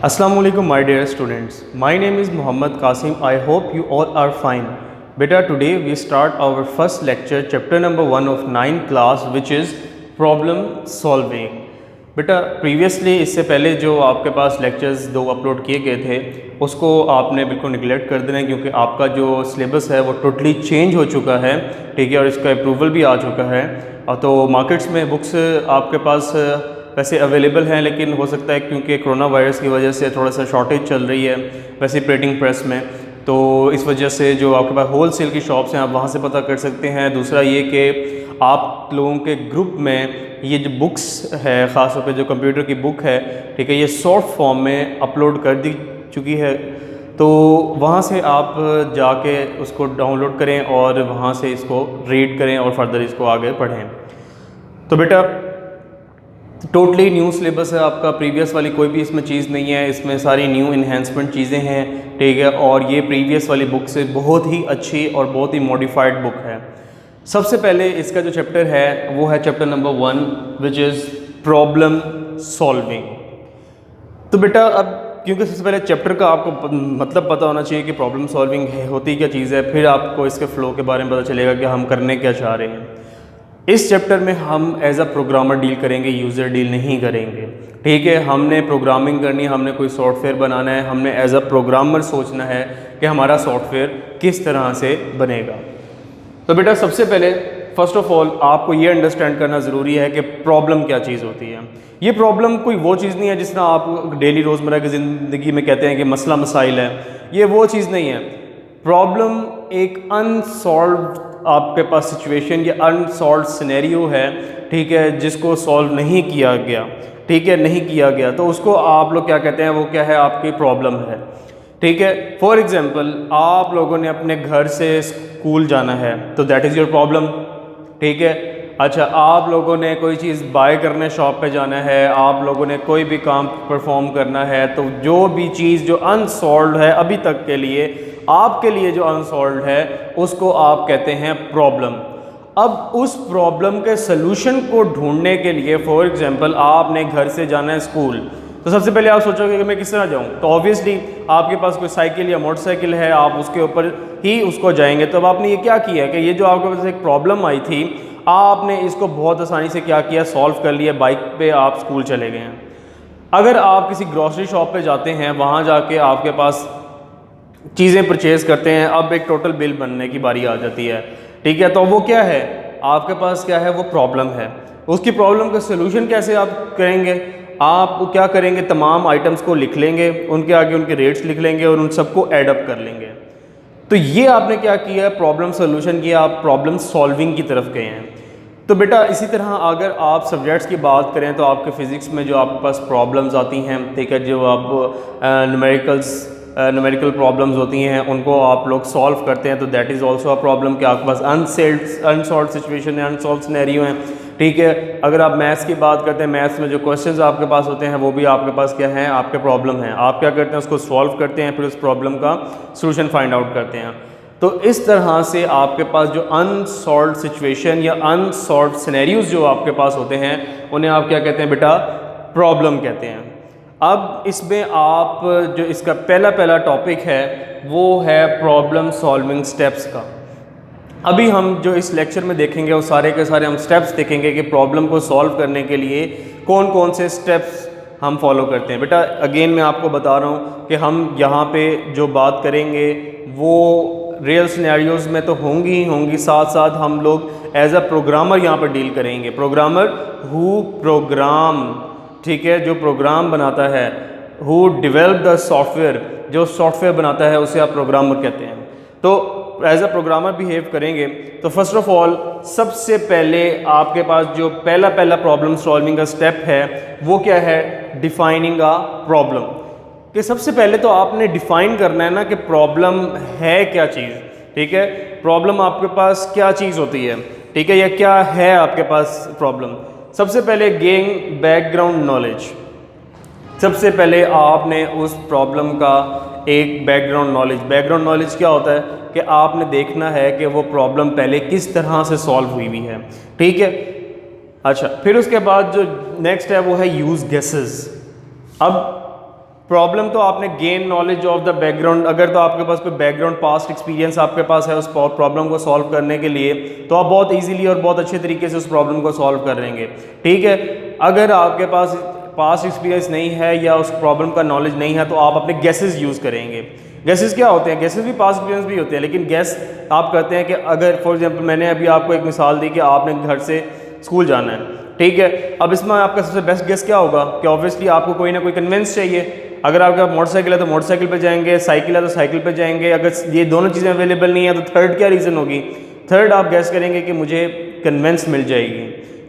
Assalamu alaikum my dear students. My name is Muhammad Qasim. I hope you all are fine. Beta, today we start our first lecture, chapter number 1 of 9th class, which is problem solving. बेटा previously इससे पहले जो आपके पास lectures 2 upload किए गए थे उसको आपने बिल्कुल निगलेक्ट कर देना है, क्योंकि आपका जो सिलेबस है वो टोटली चेंज हो चुका है, ठीक है, और इसका अप्रूवल भी आ चुका है। तो मार्केट्स में बुक्स आपके पास वैसे अवेलेबल हैं, लेकिन हो सकता है क्योंकि कोरोना वायरस की वजह से थोड़ा सा शॉर्टेज चल रही है वैसे प्रिंटिंग प्रेस में, तो इस वजह से जो आपके पास होल सेल की शॉप्स हैं आप वहाँ से पता कर सकते हैं। दूसरा ये कि आप लोगों के ग्रुप में ये जो बुक्स है, ख़ास तौर पे जो कंप्यूटर की बुक है, ठीक है, ये सॉफ्ट फॉर्म में अपलोड कर दी चुकी है, तो वहाँ से आप जाके उसको डाउनलोड करें और वहाँ से इसको रीड करें और फर्दर इसको आगे पढ़ें। तो बेटा टोटली न्यू सिलेबस है आपका, प्रीवियस वाली कोई भी इसमें चीज़ नहीं है, इसमें सारी न्यू इन्हेंसमेंट चीज़ें हैं, ठीक है, और ये प्रीवियस वाली बुक से बहुत ही अच्छी और बहुत ही मॉडिफाइड बुक है। सबसे पहले इसका जो चैप्टर है वो है chapter number 1, which is problem solving. तो बेटा अब क्योंकि सबसे पहले चैप्टर का आपको मतलब पता होना चाहिए कि प्रॉब्लम सॉल्विंग होती क्या चीज़ है, फिर आपको इसके फ़्लो के बारे में पता चलेगा कि हम करने क्या चाह रहे हैं। इस चैप्टर में हम एज अ प्रोग्रामर डील करेंगे, यूज़र डील नहीं करेंगे, ठीक है। हमने प्रोग्रामिंग करनी है, हमने कोई सॉफ्टवेयर बनाना है, हमने एज अ प्रोग्रामर सोचना है कि हमारा सॉफ्टवेयर किस तरह से बनेगा। तो बेटा सबसे पहले फ़र्स्ट ऑफ ऑल आपको ये अंडरस्टैंड करना ज़रूरी है कि प्रॉब्लम क्या चीज़ होती है। ये प्रॉब्लम कोई वो चीज़ नहीं है जिस तरह आप डेली रोज़मर्रा की ज़िंदगी में कहते हैं कि मसला मसाइल है, ये वो चीज़ नहीं है। प्रॉब्लम एक अनसॉल्व आपके पास सिचुएशन या अनसॉल्व सिनेरियो है, ठीक है, जिसको सॉल्व नहीं किया गया, ठीक है, नहीं किया गया, तो उसको आप लोग क्या कहते हैं, वो क्या है, आपकी प्रॉब्लम है, ठीक है। फॉर एग्जांपल आप लोगों ने अपने घर से स्कूल जाना है तो दैट इज़ योर प्रॉब्लम, ठीक है। अच्छा, आप लोगों ने कोई चीज़ बाय करने शॉप पे जाना है, आप लोगों ने कोई भी काम परफॉर्म करना है, तो जो भी चीज़ जो अनसॉल्व है अभी तक के लिए, आपके लिए जो अनसॉल्व है उसको आप कहते हैं प्रॉब्लम। अब उस प्रॉब्लम के सलूशन को ढूंढने के लिए, फॉर एग्जांपल आपने घर से जाना है स्कूल, तो सबसे पहले आप सोचोगे कि मैं किस तरह जाऊं, तो ऑब्वियसली आपके पास कोई साइकिल या मोटरसाइकिल है, आप उसके ऊपर ही उसको जाएंगे। तो अब आपने ये क्या किया कि ये जो आपके पास एक प्रॉब्लम आई थी, आपने इसको बहुत आसानी से क्या किया, सॉल्व कर लिया, बाइक पे आप स्कूल चले गए हैं। अगर आप किसी ग्रॉसरी शॉप पे जाते हैं, वहाँ जाके आपके पास चीज़ें परचेज़ करते हैं, अब एक टोटल बिल बनने की बारी आ जाती है, ठीक है, तो वो क्या है, आपके पास क्या है, वो प्रॉब्लम है। उसकी प्रॉब्लम का सलूशन कैसे आप करेंगे, आप क्या करेंगे, तमाम आइटम्स को लिख लेंगे, उनके आगे उनके रेट्स लिख लेंगे और उन सबको ऐड अप कर लेंगे। तो ये आपने क्या किया, प्रॉब्लम सॉल्यूशन किया, आप प्रॉब्लम सॉल्विंग की तरफ गए हैं। तो बेटा इसी तरह अगर आप सब्जेक्ट्स की बात करें तो आपके फ़िज़िक्स में जो आपके पास प्रॉब्लम्स आती हैं, ठीक है, जो आप न्यूमेरिकल प्रॉब्लम्स होती हैं उनको आप लोग सॉल्व करते हैं, तो that is also a problem कि आपके पास अनसॉल्व सिचुएशन है, अनसॉल्व सिनेरियो हैं, ठीक है। अगर आप मैथ्स की बात करते हैं, मैथ्स में जो क्वेश्चंस आपके पास होते हैं वो भी आपके पास क्या हैं, आपके प्रॉब्लम हैं। आप क्या करते हैं, उसको सॉल्व करते हैं, फिर उस प्रॉब्लम का सॉल्यूशन फाइंड आउट करते हैं। तो इस तरह से आपके पास जो अनसॉल्व सिचुएशन या अनसॉल्व सिनेरियोज जो आपके पास होते हैं उन्हें आप क्या कहते हैं बेटा, प्रॉब्लम कहते हैं। अब इसमें आप जो इसका पहला टॉपिक है वो है प्रॉब्लम सॉल्विंग स्टेप्स का। अभी हम जो इस लेक्चर में देखेंगे वो सारे के सारे हम स्टेप्स देखेंगे कि प्रॉब्लम को सॉल्व करने के लिए कौन कौन से स्टेप्स हम फॉलो करते हैं। बेटा अगेन मैं आपको बता रहा हूँ कि हम यहाँ पे जो बात करेंगे वो रियल सिनेरियोज़ में तो होंगी ही होंगी, साथ साथ हम लोग एज अ प्रोग्रामर यहाँ पर डील करेंगे। प्रोग्रामर हु प्रोग्राम, ठीक है, जो प्रोग्राम बनाता है, हु डेवलप द सॉफ्टवेयर, जो सॉफ्टवेयर बनाता है उसे आप प्रोग्रामर कहते हैं। तो एज अ प्रोग्रामर बिहेव करेंगे तो फर्स्ट ऑफ ऑल सबसे पहले आपके पास जो पहला प्रॉब्लम सॉल्विंग का स्टेप है वो क्या है, डिफाइनिंग अ प्रॉब्लम। कि सबसे पहले तो आपने डिफाइन करना है ना कि प्रॉब्लम है क्या चीज़, ठीक है, प्रॉब्लम आपके पास क्या चीज़ होती है, ठीक है, या क्या है आपके पास प्रॉब्लम। सबसे पहले गेन बैकग्राउंड नॉलेज, सबसे पहले आपने उस प्रॉब्लम का एक बैकग्राउंड नॉलेज क्या होता है कि आपने देखना है कि वो प्रॉब्लम पहले किस तरह से सॉल्व हुई है, ठीक है। अच्छा, फिर उसके बाद जो नेक्स्ट है वो है यूज़ गेसेस। अब प्रॉब्लम तो आपने gain knowledge of the background, अगर तो आपके पास कोई बैकग्राउंड पास्ट एक्सपीरियंस आपके पास है उस प्रॉब्लम को सॉल्व करने के लिए, तो आप बहुत इजीली और बहुत अच्छे तरीके से उस प्रॉब्लम को सॉल्व कर लेंगे। ठीक है, अगर आपके पास पास्ट एक्सपीरियंस नहीं है या उस प्रॉब्लम का नॉलेज नहीं है तो आप अपने गेसेस यूज़ करेंगे। गेसेस क्या होते हैं? गेसेस भी पास्ट एक्सपीरियंस भी होते हैं, लेकिन गेस आप करते हैं कि अगर फॉर एग्जांपल मैंने अभी आपको एक मिसाल दी कि आपने घर से स्कूल जाना है, ठीक है, अब इसमें आपका सबसे बेस्ट गेस क्या होगा कि ऑब्वियसली आपको कोई ना कोई कन्वेंस चाहिए। अगर आपका मोटरसाइकिल है तो मोटरसाइकिल पे जाएंगे, साइकिल है तो साइकिल पे जाएंगे। अगर ये दोनों चीज़ें अवेलेबल नहीं है तो थर्ड क्या रीज़न होगी? थर्ड आप गैस करेंगे कि मुझे कन्वेंस मिल जाएगी।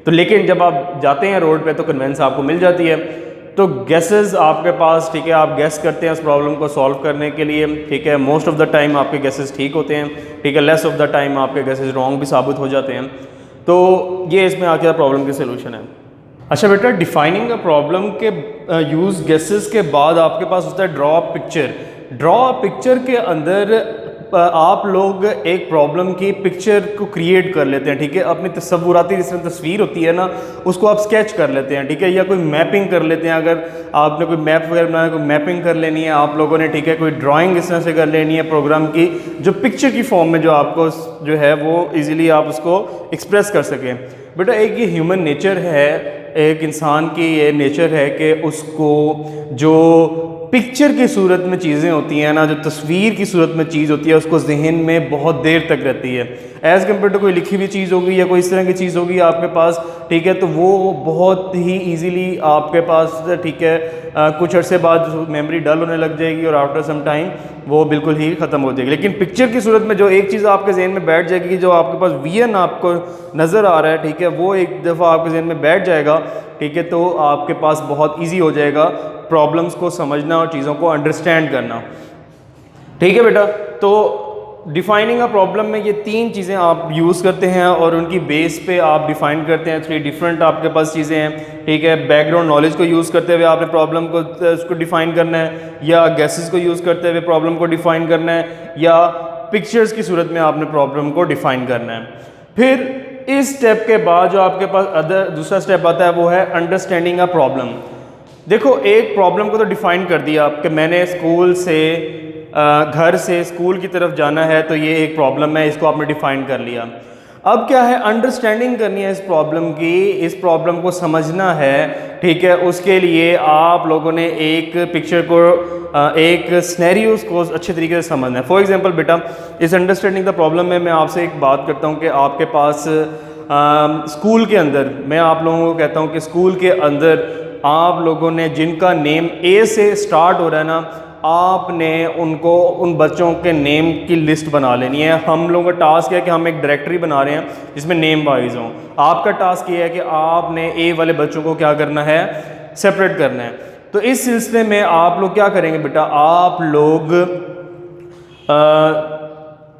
तो लेकिन जब आप जाते हैं रोड पे तो कन्वेंस आपको मिल जाती है। तो गैसेस आपके पास, ठीक है, आप गैस करते हैं उस प्रॉब्लम को सॉल्व करने के लिए। ठीक है, मोस्ट ऑफ द टाइम आपके गैसेस ठीक होते हैं, ठीक है, लेस ऑफ द टाइम आपके गैसेस रॉन्ग भी साबित हो जाते हैं। तो ये इसमें आखिर प्रॉब्लम की सोल्यूशन है। अच्छा बेटा, डिफाइनिंग अ प्रॉब्लम के यूज़ गेसेस के बाद आपके पास होता है ड्रॉ पिक्चर। ड्रॉ पिक्चर के अंदर आप लोग एक प्रॉब्लम की पिक्चर को क्रिएट कर लेते हैं। ठीक है, अपनी तस्वुराती जिसमें तस्वीर होती है ना, उसको आप स्केच कर लेते हैं। ठीक है, या कोई मैपिंग कर लेते हैं। अगर आपने कोई मैप वगैरह बनाया, कोई मैपिंग कर लेनी है आप लोगों ने, ठीक है, कोई ड्राइंग इस तरह से कर लेनी है प्रोग्राम की, जो पिक्चर की फॉर्म में जो आपको जो है वो ईजिली आप उसको एक्सप्रेस कर सकें। बेटा एक ये ह्यूमन नेचर है, एक इंसान की ये नेचर है कि उसको जो पिक्चर की सूरत में चीज़ें होती हैं ना, जो तस्वीर की सूरत में चीज़ होती है, उसको जहन में बहुत देर तक रहती है एज़ कम्पेयर टू कोई लिखी हुई चीज़ होगी या कोई इस तरह की चीज़ होगी आपके पास। ठीक है, तो वो बहुत ही ईजीली आपके पास, ठीक है, कुछ अर्से बाद मेमोरी डल होने लग जाएगी और आफ्टर सम टाइम वो बिल्कुल ही ख़त्म हो जाएगी। लेकिन पिक्चर की सूरत में जो एक चीज़ आपके जहन में बैठ जाएगी, जो आपके पास विजन आपको नज़र आ रहा है, ठीक है, वो एक दफ़ा आपके जहन में बैठ जाएगा, ठीक है, तो आपके पास बहुत ईजी हो जाएगा प्रॉब्लम्स को समझना और चीज़ों को अंडरस्टैंड करना। ठीक है बेटा, तो डिफाइनिंग अ प्रॉब्लम में ये तीन चीज़ें आप यूज़ करते हैं और उनकी बेस पे आप डिफ़ाइन करते हैं। थ्री डिफरेंट आपके पास चीज़ें हैं। ठीक है, बैकग्राउंड नॉलेज को यूज़ करते हुए आपने प्रॉब्लम को उसको डिफ़ाइन करना है, या गैसेस को यूज़ करते हुए प्रॉब्लम को डिफ़ाइन करना है, या पिक्चर्स की सूरत में आपने प्रॉब्लम को डिफ़ाइन करना है। फिर इस स्टेप के बाद जो आपके पास दूसरा स्टेप आता है वो है अंडरस्टैंडिंग अ प्रॉब्लम। देखो, एक प्रॉब्लम को तो डिफ़ाइन कर दिया कि मैंने स्कूल से घर से स्कूल की तरफ जाना है, तो ये एक प्रॉब्लम है, इसको आपने डिफ़ाइन कर लिया। अब क्या है, अंडरस्टैंडिंग करनी है इस प्रॉब्लम की, इस प्रॉब्लम को समझना है। ठीक है, उसके लिए आप लोगों ने एक पिक्चर को, एक स्नैरियोस को अच्छे तरीके से समझना है। फॉर एग्जांपल बेटा, इस अंडरस्टैंडिंग द प्रॉब्लम में मैं आपसे एक बात करता हूँ कि आपके पास स्कूल के अंदर, मैं आप लोगों को कहता हूँ कि स्कूल के अंदर आप लोगों ने जिनका नेम ए से स्टार्ट हो रहा है ना, आपने उनको, उन बच्चों के नेम की लिस्ट बना लेनी है। हम लोगों का टास्क है कि हम एक डायरेक्टरी बना रहे हैं जिसमें नेम वाइज हों। आपका टास्क ये है कि आपने ए वाले बच्चों को क्या करना है, सेपरेट करना है। तो इस सिलसिले में आप लोग क्या करेंगे बेटा, आप लोग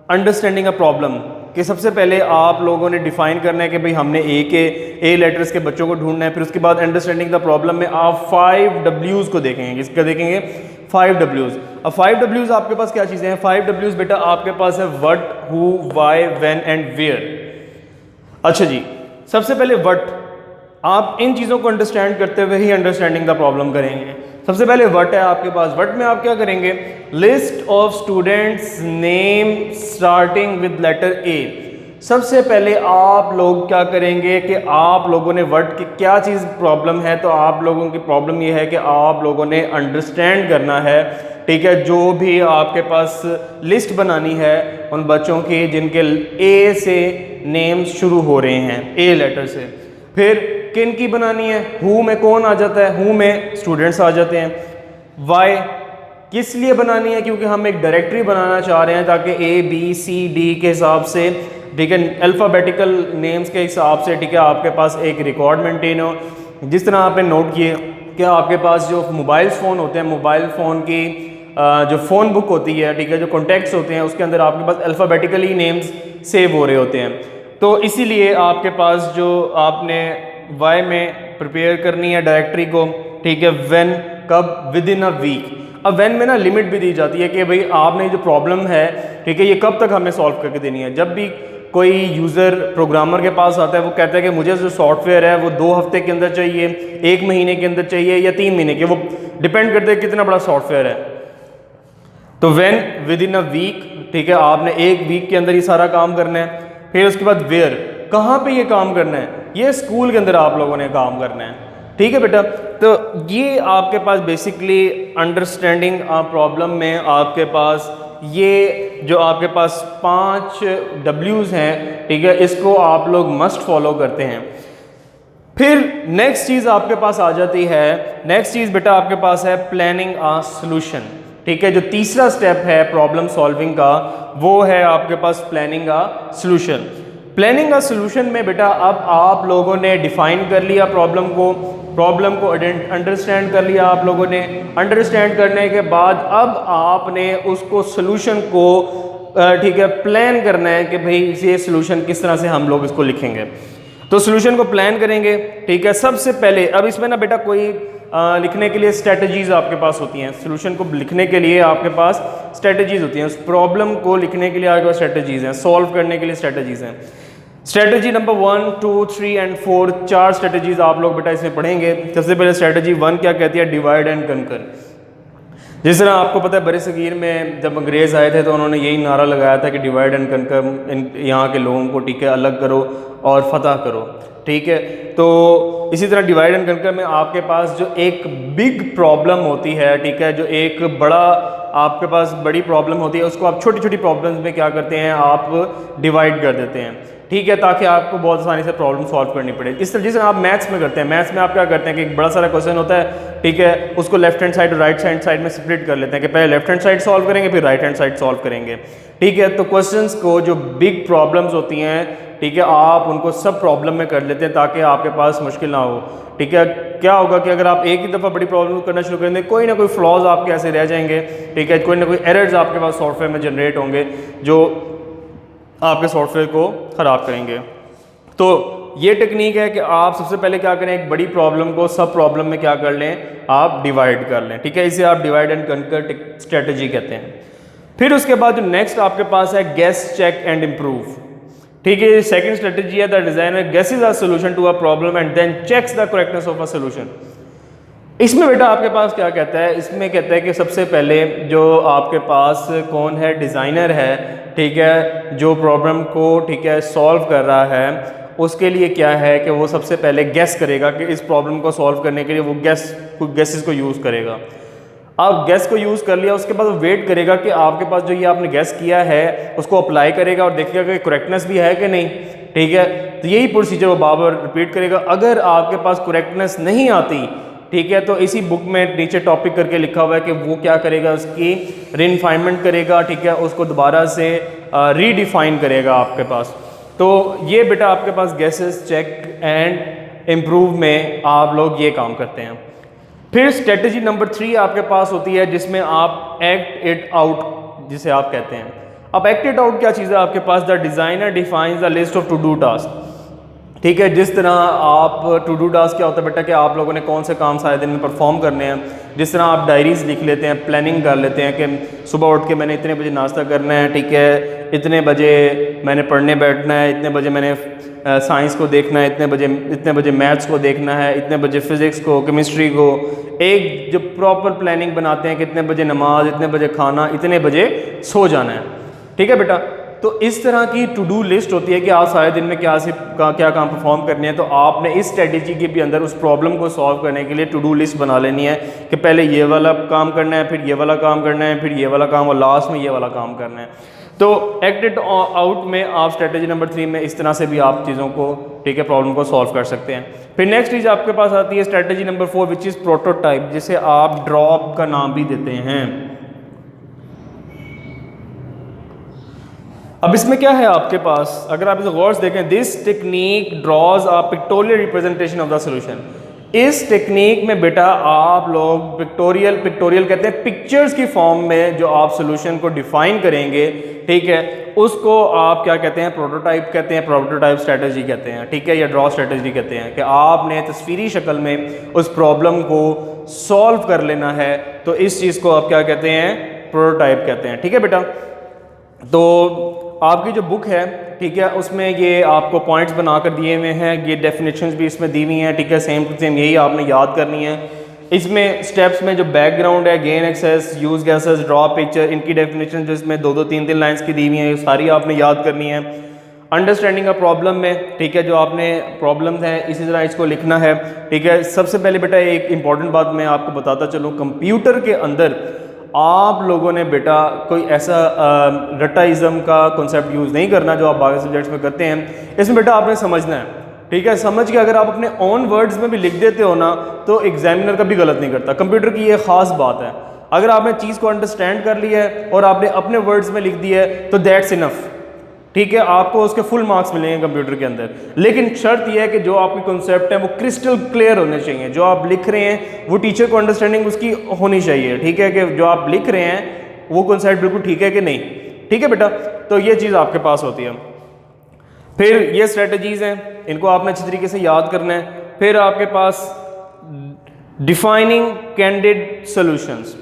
अंडरस्टैंडिंग अ प्रॉब्लम कि सबसे पहले आप लोगों ने डिफ़ाइन करना है कि भाई हमने ए लेटर्स के बच्चों को ढूंढना है। फिर उसके बाद अंडरस्टैंडिंग द प्रॉब्लम में आप 5 W's को देखेंगे। किसका देखेंगे? 5 W's। अब 5 W's आपके पास क्या चीज़ें हैं? 5 W's बेटा आपके पास है what, who, why, when and where. अच्छा जी, सबसे पहले व्हाट, आप इन चीज़ों को अंडरस्टैंड करते हुए ही अंडरस्टैंडिंग द प्रॉब्लम करेंगे। सबसे पहले व्हाट है आपके पास। व्हाट में आप क्या करेंगे? List of students name starting with letter A. सबसे पहले आप लोग क्या करेंगे कि आप लोगों ने व्हाट की क्या चीज़ प्रॉब्लम है, तो आप लोगों की प्रॉब्लम ये है कि आप लोगों ने अंडरस्टैंड करना है, ठीक है, जो भी आपके पास लिस्ट बनानी है उन बच्चों की जिनके ए से नेम्स शुरू हो रहे हैं, ए लेटर से। फिर किन की बनानी है? हु में कौन आ जाता है? हु में स्टूडेंट्स आ जाते हैं। वाई किस लिए बनानी है? क्योंकि हम एक डायरेक्टरी बनाना चाह रहे हैं ताकि ए बी सी डी के हिसाब से, ठीक है, अल्फ़ाबेटिकल नेम्स के हिसाब से, ठीक है, आपके पास एक रिकॉर्ड मेंटेन हो। जिस तरह आपने नोट किए कि आपके पास जो मोबाइल फ़ोन होते हैं, मोबाइल फ़ोन की जो फ़ोन बुक होती है, ठीक है, जो कॉन्टैक्ट्स होते हैं उसके अंदर आपके पास अल्फ़ाबेटिकली नेम्स सेव हो रहे होते हैं। तो इसीलिए आपके पास जो आपने वाई में प्रिपेयर करनी है डायरेक्टरी को, ठीक है, व्हेन कब, विद इन अ वीक। अब व्हेन में ना लिमिट भी दी जाती है कि भाई आपने जो प्रॉब्लम है, ठीक है, ये कब तक हमें सॉल्व करके देनी है। जब भी कोई यूज़र प्रोग्रामर के पास आता है, वो कहता है कि मुझे जो सॉफ्टवेयर है वो 2 हफ्ते के अंदर चाहिए, 1 महीने के अंदर चाहिए या 3 महीने के, वो डिपेंड करता है कितना बड़ा सॉफ्टवेयर है। तो when within a week, ठीक है, आपने 1 वीक के अंदर ये सारा काम करना है। फिर उसके बाद वेयर, कहाँ पे ये काम करना है, ये स्कूल के अंदर आप लोगों ने काम करना है, ठीक है बेटा। तो ये आपके पास बेसिकली अंडरस्टैंडिंग प्रॉब्लम में आपके पास ये जो आपके पास 5 W's हैं, ठीक है, इसको आप लोग मस्ट फॉलो करते हैं। फिर नेक्स्ट चीज़ आपके पास आ जाती है, नेक्स्ट चीज़ बेटा आपके पास है प्लानिंग अ सॉल्यूशन, ठीक है। जो तीसरा स्टेप है प्रॉब्लम सॉल्विंग का, वो है आपके पास planning a solution. Planning a solution में बेटा अब आप लोगों ने डिफाइन कर लिया प्रॉब्लम को अंडरस्टैंड कर लिया आप लोगों ने। अंडरस्टैंड करने के बाद अब आपने उसको सॉल्यूशन को ठीक है प्लान करना है कि भाई ये सॉल्यूशन किस तरह से हम लोग इसको लिखेंगे। तो सॉल्यूशन को प्लान करेंगे, ठीक है। सबसे पहले अब इसमें ना बेटा कोई लिखने के लिए स्ट्रेटजीज आपके पास होती हैं, सॉल्यूशन को लिखने के लिए आपके पास स्ट्रेटजीज होती हैं, उस प्रॉब्लम को लिखने के लिए आपके पास स्ट्रेटजीज हैं, सॉल्व करने के लिए स्ट्रेटजीज हैं। स्ट्रेटजी नंबर 1, 2, 3 एंड 4, 4 स्ट्रेटजीज आप लोग बेटा इसमें पढ़ेंगे। सबसे पहले स्ट्रेटजी 1 क्या कहती है, डिवाइड एंड कनकर। जिस तरह आपको पता है बड़े सगीर में जब अंग्रेज़ आए थे तो उन्होंने यही नारा लगाया था कि डिवाइड एंड कनकर, यहाँ के लोगों को, ठीक है, अलग करो और फतह करो, ठीक है। तो इसी तरह डिवाइड एंड कनकर में आपके पास जो एक बिग प्रॉब्लम होती है, ठीक है, जो एक बड़ा आपके पास बड़ी प्रॉब्लम होती है, उसको आप छोटी छोटी प्रॉब्लम्स में क्या करते हैं, आप डिवाइड कर देते हैं, ठीक है, ताकि आपको बहुत आसानी से प्रॉब्लम सॉल्व करनी पड़े। इस तरह जिस आप मैथ्स में करते हैं, मैथ्स में आप क्या करते हैं कि एक बड़ा सारा क्वेश्चन होता है, ठीक है, उसको लेफ्ट हैंड साइड और राइट हैंड साइड में स्प्लिट कर लेते हैं कि पहले लेफ्ट हैंड साइड सॉल्व करेंगे फिर राइट हैंड साइड सॉल्व करेंगे, ठीक है। तो क्वेश्चंस को जो बिग प्रॉब्लम्स होती हैं, ठीक है, आप उनको सब प्रॉब्लम में कर लेते हैं ताकि आपके पास मुश्किल ना हो, ठीक है। क्या होगा कि अगर आप एक ही दफ़ा बड़ी प्रॉब्लम करना शुरू करेंगे, कोई ना कोई फ्लॉज आपके ऐसे रह जाएंगे, ठीक है, कोई ना कोई एरर्स आपके पास सॉफ्टवेयर में जनरेट होंगे जो आपके सॉफ्टवेयर को ख़राब करेंगे। तो ये टेक्निक है कि आप सबसे पहले क्या करें, एक बड़ी प्रॉब्लम को सब प्रॉब्लम में क्या कर लें, आप डिवाइड कर लें, ठीक है। इसे आप डिवाइड एंड कनकर स्ट्रेटजी कहते हैं। फिर उसके बाद जो नेक्स्ट आपके पास है गेस, चेक एंड इम्प्रूव, ठीक है। सेकंड स्ट्रेटजी है the designer guesses a solution to a problem and then checks the correctness of a solution. इसमें बेटा आपके पास क्या कहता है, इसमें कहता है कि सबसे पहले जो आपके पास कौन है, डिज़ाइनर है, ठीक है, जो प्रॉब्लम को, ठीक है, सॉल्व कर रहा है, उसके लिए क्या है कि वो सबसे पहले गेस करेगा कि इस प्रॉब्लम को सॉल्व करने के लिए वो गेसेस को यूज़ करेगा। आप गैस को यूज़ कर लिया, उसके बाद वो वेट करेगा कि आपके पास जो ये आपने गैस किया है उसको अप्लाई करेगा और देखेगा कि करेक्टनेस भी है कि नहीं, ठीक है। तो यही प्रोसीजर वो बार बार रिपीट करेगा। अगर आपके पास करेक्टनेस नहीं आती, ठीक है, तो इसी बुक में नीचे टॉपिक करके लिखा हुआ है कि वो क्या करेगा, उसकी रिफाइनमेंट करेगा, ठीक है, उसको दोबारा से रीडिफाइन करेगा आपके पास। तो ये बेटा आपके पास गेसेस, चेक एंड इम्प्रूव में आप लोग ये काम करते हैं। फिर स्ट्रेटजी नंबर 3 आपके पास होती है जिसमें आप एक्ट इट आउट, जिसे आप कहते हैं। अब एक्ट इट आउट क्या चीज़ है आपके पास, the designer defines the list of to do task, ठीक है। जिस तरह आप टू डू टास्क क्या होता है बेटा कि आप लोगों ने कौन से काम सारे दिन में परफॉर्म करने हैं, जिस तरह आप डायरीज़ लिख लेते हैं, प्लानिंग कर लेते हैं कि सुबह उठ के मैंने इतने बजे नाश्ता करना है, ठीक है, इतने बजे मैंने पढ़ने बैठना है, इतने बजे मैंने साइंस को देखना है, इतने बजे मैथ्स को देखना है, इतने बजे फिज़िक्स को, केमिस्ट्री को, एक जो प्रॉपर प्लानिंग बनाते हैं कि इतने बजे नमाज, इतने बजे खाना, इतने बजे सो जाना है, ठीक है बेटा। तो इस तरह की टू डू लिस्ट होती है कि आप सारे दिन में क्या काम परफॉर्म करने हैं। तो आपने इस स्ट्रेटजी के भी अंदर उस प्रॉब्लम को सॉल्व करने के लिए टू डू लिस्ट बना लेनी है कि पहले ये वाला काम करना है, फिर ये वाला काम करना है, फिर ये वाला काम और लास्ट में ये वाला काम करना है। तो एक्ट इट आउट में आप स्ट्रेटजी नंबर 3 में इस तरह से भी आप चीज़ों को, ठीक है, प्रॉब्लम को सॉल्व कर सकते हैं। फिर नेक्स्ट चीज़ आपके पास आती है strategy number 4 which is prototype, जिसे आप ड्रॉप का नाम भी देते हैं। अब इसमें क्या है आपके पास, अगर आप इसे गौर से देखें, this technique draws a pictorial representation of the solution. इस टेक्निक में बेटा आप लोग पिक्टोरियल कहते हैं पिक्चर्स की फॉर्म में जो आप सॉल्यूशन को डिफाइन करेंगे, ठीक है, उसको आप क्या कहते हैं, प्रोटोटाइप कहते हैं, प्रोटोटाइप स्ट्रेटजी कहते हैं, ठीक है, या ड्रॉ स्ट्रेटजी कहते हैं कि आपने तस्वीरी शक्ल में उस प्रॉब्लम को सॉल्व कर लेना है। तो इस चीज़ को आप क्या कहते हैं, प्रोटोटाइप कहते हैं, ठीक है बेटा। तो आपकी जो बुक है, ठीक है, उसमें ये आपको पॉइंट्स बना कर दिए हुए हैं, ये डेफिनेशंस भी इसमें दी हुई हैं, ठीक है, सेम टू सेम यही आपने याद करनी है। इसमें स्टेप्स में जो बैकग्राउंड है, gain access, use guesses, draw picture, इनकी डेफिनेशन जो इसमें 2-2 3-3 लाइंस की दी हुई हैं, ये सारी आपने याद करनी है। अंडरस्टैंडिंग अ प्रॉब्लम में, ठीक है, जो आपने प्रॉब्लम्स हैं इसी तरह इसको लिखना है, ठीक है। सबसे पहले बेटा एक इंपॉर्टेंट बात मैं आपको बताता चलूँ, कंप्यूटर के अंदर आप लोगों ने बेटा कोई ऐसा रटाइज़म का कॉन्सेप्ट यूज़ नहीं करना जो आप बाकी सब्जेक्ट्स में करते हैं। इसमें बेटा आपने समझना है, ठीक है, समझ के अगर आप अपने ऑन वर्ड्स में भी लिख देते हो ना तो एग्जामिनर कभी गलत नहीं करता। कंप्यूटर की ये ख़ास बात है, अगर आपने चीज़ को अंडरस्टैंड कर लिया है और आपने अपने वर्ड्स में लिख दिया है तो दैट्स इनफ, ठीक है, आपको उसके फुल मार्क्स मिलेंगे कंप्यूटर के अंदर। लेकिन शर्त यह है कि जो आपकी कॉन्सेप्ट है वो क्रिस्टल क्लियर होने चाहिए, जो आप लिख रहे हैं वो टीचर को अंडरस्टैंडिंग उसकी होनी चाहिए, ठीक है, कि जो आप लिख रहे हैं वो कॉन्सेप्ट बिल्कुल ठीक है कि नहीं, ठीक है बेटा। तो ये चीज़ आपके पास होती है। फिर ये स्ट्रेटजीज हैं, इनको आपने अच्छी तरीके से याद करना है। फिर आपके पास डिफाइनिंग कैंडिड सॉल्यूशंस,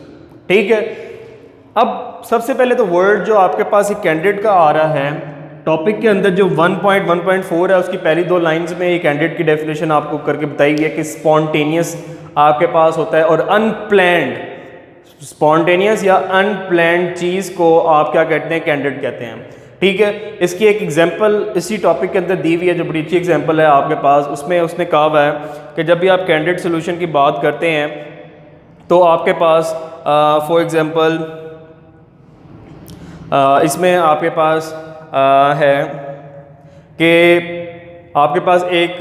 ठीक है। अब सबसे पहले तो वर्ड जो आपके पास एक कैंडिडेट का आ रहा है टॉपिक के अंदर, जो 1.1.4 है उसकी पहली 2 लाइंस में ये कैंडिडेट की डेफिनेशन आपको करके बताई है कि स्पॉन्टेनियस आपके पास होता है और अनप्लैंड, स्पॉन्टेनियस या अनप्लैंड चीज़ को आप क्या कहते हैं, कैंडिडेट कहते हैं, ठीक है। इसकी एक एग्जांपल इसी टॉपिक के अंदर दी हुई है जो बड़ी अच्छी एग्जांपल है आपके पास। उसमें उसने कहा हुआ है कि जब भी आप कैंडिडेट सोल्यूशन की बात करते हैं तो आपके पास फॉर एग्जांपल इसमें आपके पास है कि आपके पास एक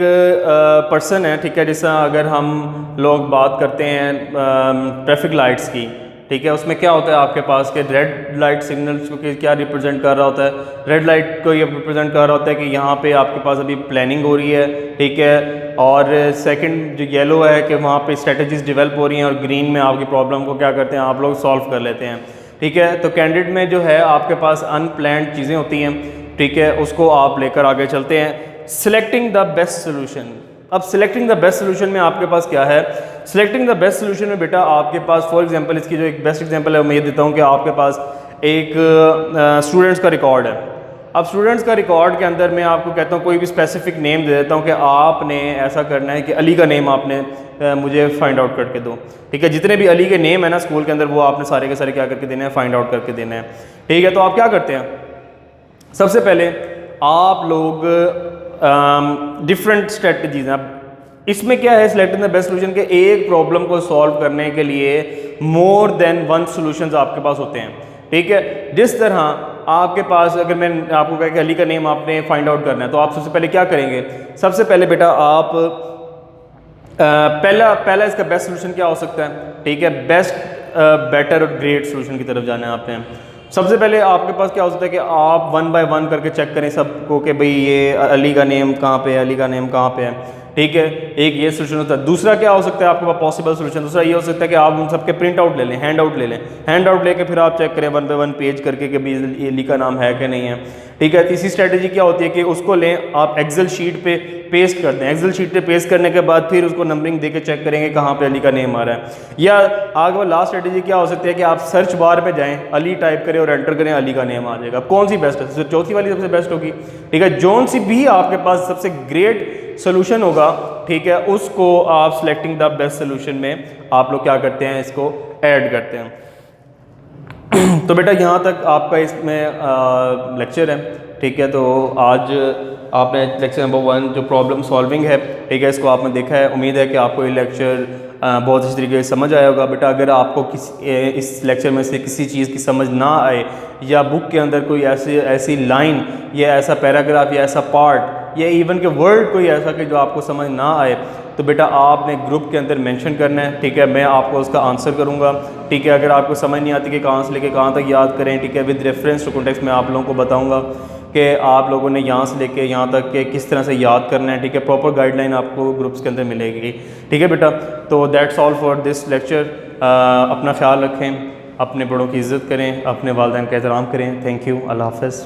पर्सन है, ठीक है, जैसा अगर हम लोग बात करते हैं ट्रैफिक लाइट्स की, ठीक है, उसमें क्या होता है आपके पास के रेड लाइट सिग्नल्स को क्या रिप्रेजेंट कर रहा होता है, रेड लाइट को ये रिप्रेजेंट कर रहा होता है कि यहाँ पे आपके पास अभी प्लानिंग हो रही है, ठीक है, और सेकंड जो येलो है कि वहाँ पे स्ट्रेटजीज डेवलप हो रही हैं, और ग्रीन में आपकी प्रॉब्लम को क्या करते हैं आप लोग सॉल्व कर लेते हैं, ठीक है। तो कैंडिडेट में जो है आपके पास अनप्लैंड चीज़ें होती हैं, ठीक है, उसको आप लेकर आगे चलते हैं। सिलेक्टिंग द बेस्ट सोल्यूशन, अब सिलेक्टिंग द बेस्ट सोल्यूशन में आपके पास क्या है, सिलेक्टिंग द बेस्ट सोल्यूशन में बेटा आपके पास फॉर एग्जांपल इसकी जो एक बेस्ट एग्जांपल है मैं ये देता हूँ कि आपके पास एक स्टूडेंट्स का रिकॉर्ड है। अब स्टूडेंट्स का रिकॉर्ड के अंदर मैं आपको कहता हूँ कोई भी स्पेसिफिक नेम दे देता हूँ कि आपने ऐसा करना है कि अली का नेम आपने मुझे फाइंड आउट करके दो, ठीक है। जितने भी अली के नेम है ना स्कूल के अंदर वो आपने सारे के सारे क्या करके देने हैं, फाइंड आउट करके देने हैं, ठीक है। तो आप क्या करते हैं, सबसे पहले आप लोग डिफरेंट स्ट्रेटजीज हैं। अब इसमें क्या है, सिलेक्टिंग द बेस्ट सोल्यूशन के एक प्रॉब्लम को सॉल्व करने के लिए मोर देन वन सॉल्यूशंस आपके पास होते हैं, ठीक है। जिस तरह आपके पास अगर मैं आपको कहा कि अली का नेम आपने फाइंड आउट करना है तो आप सबसे पहले क्या करेंगे, सबसे पहले बेटा आप पहला इसका बेस्ट सोल्यूशन क्या हो सकता है, ठीक है, बेस्ट बेटर और ग्रेट सोल्यूशन की तरफ जाना है आपने। सबसे पहले आपके पास क्या हो सकता है कि आप 1 बाय 1 करके चेक करें सबको कि भाई ये अली का नेम कहाँ पे है, अली का नेम कहाँ पे है, ठीक है, एक ये सोल्यूशन होता है। दूसरा क्या हो सकता है आपके पास पॉसिबल सोल्यूशन, दूसरा ये हो सकता है कि आप उन सबके प्रिंट आउट ले लें, हैंड आउट ले लें, हैंड आउट लेके फिर आप चेक करें 1 बाय 1 पेज करके कि भाई ये अली का नाम है कि नहीं है, ठीक है। तीसरी स्ट्रेटजी क्या होती है कि उसको लें आप एक्सेल शीट पे पेस्ट कर दें, एक्सेल शीट पे पेस्ट करने के बाद फिर उसको नंबरिंग देके चेक करेंगे कहाँ पे अली का नेम आ रहा है। या आगे वो लास्ट स्ट्रेटजी क्या हो सकती है कि आप सर्च बार पे जाएं, अली टाइप करें और एंटर करें, अली का नेम आ जाएगा। कौन सी बेस्ट है, चौथी वाली सबसे बेस्ट होगी, ठीक है। जोन सी भी आपके पास सबसे ग्रेट सोल्यूशन होगा, ठीक है, उसको आप सिलेक्टिंग द बेस्ट सोल्यूशन में आप लोग क्या करते हैं, इसको ऐड करते हैं। तो बेटा यहाँ तक आपका इसमें लेक्चर है, ठीक है। तो आज आपने लेक्चर नंबर 1 जो प्रॉब्लम सॉल्विंग है, ठीक है, इसको आपने देखा है। उम्मीद है कि आपको ये लेक्चर बहुत अच्छी तरीके से समझ आया होगा। बेटा अगर आपको इस लेक्चर में से किसी चीज़ की समझ ना आए या बुक के अंदर कोई ऐसी लाइन या ऐसा पैराग्राफ या ऐसा पार्ट या इवन के वर्ड कोई ऐसा कि जो आपको समझ ना आए तो बेटा आपने ग्रुप के अंदर मेंशन करना है, ठीक है, मैं आपको उसका आंसर करूंगा, ठीक है। अगर आपको समझ नहीं आती कि कहाँ से लेके कहाँ तक याद करें, ठीक है, विद रेफरेंस टू कॉन्टेक्स्ट मैं आप लोगों को बताऊंगा कि आप लोगों ने यहाँ से लेके यहाँ तक के किस तरह से याद करना है, ठीक है। प्रॉपर गाइडलाइन आपको ग्रुप्स के अंदर मिलेगी, ठीक है बेटा। तो that's all for this lecture. अपना ख्याल रखें, अपने बड़ों की इज़्ज़त करें, अपने वालिदैन का एहतराम करें। थैंक यू, अल्लाह हाफ़िज़।